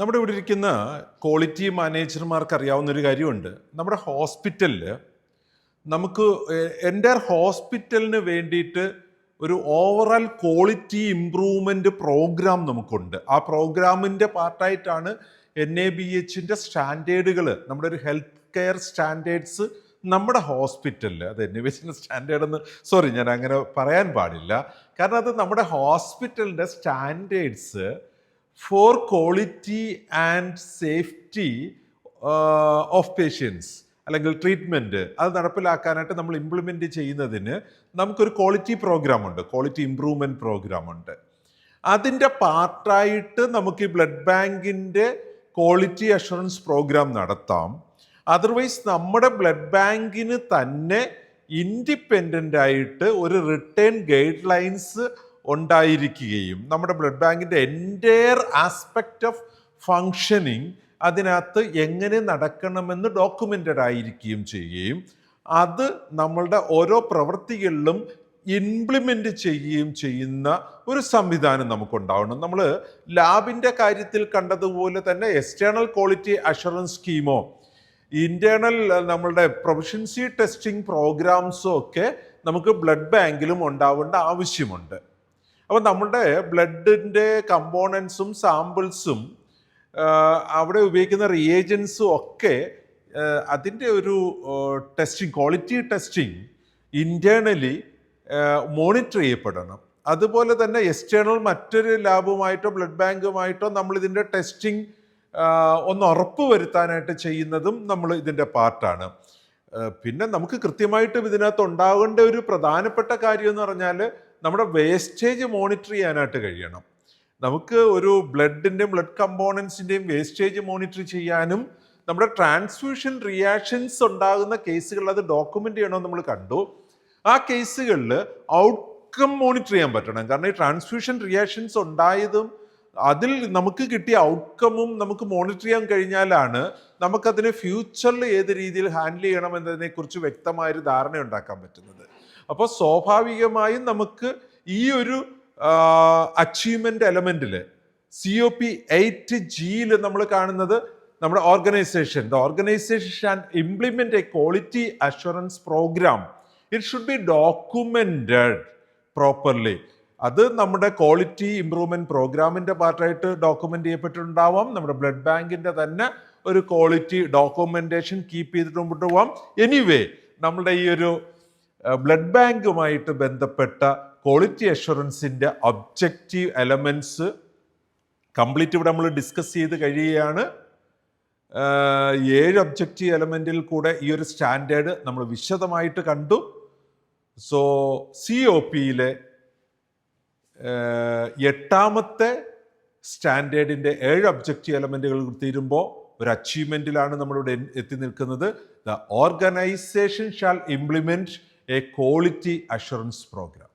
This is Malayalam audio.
നമ്മുടെ ഇവിടെ ഇരിക്കുന്ന ക്വാളിറ്റി മാനേജർമാർക്ക് അറിയാവുന്നൊരു കാര്യമുണ്ട്. നമ്മുടെ ഹോസ്പിറ്റലിൽ നമുക്ക് എൻ്റെ ഹോസ്പിറ്റലിന് വേണ്ടിയിട്ട് ഒരു ഓവറോൾ ക്വാളിറ്റി ഇമ്പ്രൂവ്മെൻറ്റ് പ്രോഗ്രാം നമുക്കുണ്ട്. ആ പ്രോഗ്രാമിൻ്റെ പാർട്ടായിട്ടാണ് NABHൻ്റെ സ്റ്റാൻഡേർഡുകൾ, നമ്മുടെ ഒരു ഹെൽത്ത് കെയർ സ്റ്റാൻഡേർഡ്സ് നമ്മുടെ ഹോസ്പിറ്റലിൽ, അത് NABHൻ്റെ സ്റ്റാൻഡേർഡ് എന്ന് ഞാൻ അങ്ങനെ പറയാൻ പാടില്ല. കാരണം അത് നമ്മുടെ ഹോസ്പിറ്റലിൻ്റെ standards for quality and safety of patients അല്ലെങ്കിൽ ട്രീറ്റ്മെൻറ്റ് അത് നടപ്പിലാക്കാനായിട്ട് നമ്മൾ ഇംപ്ലിമെൻറ്റ് ചെയ്യുന്നതിന് നമുക്കൊരു ക്വാളിറ്റി പ്രോഗ്രാമുണ്ട്, ക്വാളിറ്റി ഇമ്പ്രൂവ്മെൻറ്റ് പ്രോഗ്രാമുണ്ട്. അതിൻ്റെ പാർട്ടായിട്ട് നമുക്ക് ഈ ബ്ലഡ് ബാങ്കിൻ്റെ ക്വാളിറ്റി അഷുറൻസ് പ്രോഗ്രാം നടത്താം. അതർവൈസ് നമ്മുടെ ബ്ലഡ് ബാങ്കിന് തന്നെ ഇൻഡിപെൻഡൻ്റ് ആയിട്ട് ഒരു റിട്ടേൺ ഗൈഡ് ലൈൻസ് ഉണ്ടായിരിക്കുകയും നമ്മുടെ ബ്ലഡ് ബാങ്കിൻ്റെ എൻറ്റയർ ആസ്പെക്റ്റ് ഓഫ് ഫങ്ഷനിങ് അതിനകത്ത് എങ്ങനെ നടക്കണമെന്ന് ഡോക്യുമെൻ്റഡ് ആയിരിക്കുകയും ചെയ്യുകയും അത് നമ്മളുടെ ഓരോ പ്രവൃത്തികളിലും ഇംപ്ലിമെൻ്റ് ചെയ്യുകയും ചെയ്യുന്ന ഒരു സംവിധാനം നമുക്കുണ്ടാവണം. നമ്മൾ ലാബിൻ്റെ കാര്യത്തിൽ കണ്ടതുപോലെ തന്നെ എക്സ്റ്റേണൽ ക്വാളിറ്റി അഷുറൻസ് സ്കീമോ ഇൻറ്റേർണൽ നമ്മളുടെ പ്രൊഫഷൻസി ടെസ്റ്റിംഗ് പ്രോഗ്രാംസും ഒക്കെ നമുക്ക് ബ്ലഡ് ബാങ്കിലും ഉണ്ടാവേണ്ട ആവശ്യമുണ്ട്. അപ്പോൾ നമ്മളുടെ ബ്ലഡിൻ്റെ കമ്പോണൻസും സാമ്പിൾസും അവിടെ ഉപയോഗിക്കുന്ന റിയേജൻസും ഒക്കെ അതിൻ്റെ ഒരു testing, quality testing internally monitor ചെയ്യപ്പെടണം. അതുപോലെ തന്നെ എക്സ്റ്റേണൽ മറ്റൊരു ലാബുമായിട്ടോ ബ്ലഡ് ബാങ്കുമായിട്ടോ നമ്മളിതിൻ്റെ ടെസ്റ്റിംഗ് ഒന്ന് ഉറപ്പ് വരുത്താനായിട്ട് ചെയ്യുന്നതും നമ്മൾ ഇതിൻ്റെ പാർട്ടാണ്. പിന്നെ നമുക്ക് കൃത്യമായിട്ടും ഇതിനകത്ത് ഉണ്ടാകേണ്ട ഒരു പ്രധാനപ്പെട്ട കാര്യം എന്ന് പറഞ്ഞാൽ നമ്മുടെ വേസ്റ്റേജ് മോണിറ്റർ ചെയ്യാനായിട്ട് കഴിയണം. നമുക്ക് ഒരു ബ്ലഡിൻ്റെയും ബ്ലഡ് കമ്പോണൻസിൻ്റെയും വേസ്റ്റേജ് മോണിറ്റർ ചെയ്യാനും നമ്മുടെ ട്രാൻസ്ഫ്യൂഷൻ റിയാക്ഷൻസ് ഉണ്ടാകുന്ന കേസുകൾ അത് ഡോക്യുമെൻ്റ് ചെയ്യണമെന്ന് നമ്മൾ കണ്ടു. ആ കേസുകളിൽ ഔട്ട്കം മോണിറ്റർ ചെയ്യാൻ പറ്റണം. കാരണം ഈ ട്രാൻസ്ഫ്യൂഷൻ റിയാക്ഷൻസ് ഉണ്ടായതും അതിൽ നമുക്ക് കിട്ടിയ ഔട്ട്കമും നമുക്ക് മോണിറ്റർ ചെയ്യാൻ കഴിഞ്ഞാലാണ് നമുക്കതിനെ ഫ്യൂച്ചറിൽ ഏത് രീതിയിൽ ഹാൻഡിൽ ചെയ്യണം എന്നതിനെക്കുറിച്ച് വ്യക്തമായൊരു ധാരണ ഉണ്ടാക്കാൻ പറ്റുന്നത്. അപ്പോൾ സ്വാഭാവികമായും നമുക്ക് ഈ ഒരു അച്ചീവ്മെൻ്റ് എലമെൻറ്റിൽ COP 8Gയിൽ നമ്മൾ കാണുന്നത് നമ്മുടെ organisation, the organisation implement a quality assurance programme. It should be documented properly. അത് നമ്മുടെ ക്വാളിറ്റി ഇമ്പ്രൂവ്മെൻറ്റ് പ്രോഗ്രാമിൻ്റെ പാർട്ടായിട്ട് ഡോക്യുമെൻ്റ് ചെയ്യപ്പെട്ടിട്ടുണ്ടാവാം. നമ്മുടെ ബ്ലഡ് ബാങ്കിൻ്റെ തന്നെ ഒരു ക്വാളിറ്റി ഡോക്യുമെൻറ്റേഷൻ കീപ്പ് ചെയ്തിട്ട് മുമ്പോട്ട് പോവാം. എനിവേ നമ്മുടെ ഈ ഒരു ബ്ലഡ് ബാങ്കുമായിട്ട് ബന്ധപ്പെട്ട ക്വാളിറ്റി അഷുറൻസിൻ്റെ ഒബ്ജക്റ്റീവ് എലമെൻറ്റ്സ് കംപ്ലീറ്റ് ഇവിടെ നമ്മൾ ഡിസ്കസ് ചെയ്ത് കഴിയുകയാണ്. 7 ഒബ്ജക്റ്റീവ് എലമെൻറ്റിൽ കൂടെ ഈ ഒരു സ്റ്റാൻഡേർഡ് നമ്മൾ വിശദമായിട്ട് കണ്ടു. സോ COPയിലെ 8ാമത്തെ സ്റ്റാൻഡേർഡിൻ്റെ 7 ഒബ്ജക്റ്റീവ് എലമെൻറ്റുകൾ തീരുമ്പോൾ ഒരു അച്ചീവ്മെൻറ്റിലാണ് നമ്മളിവിടെ എത്തി നിൽക്കുന്നത്. The organisation shall implement a quality assurance programme.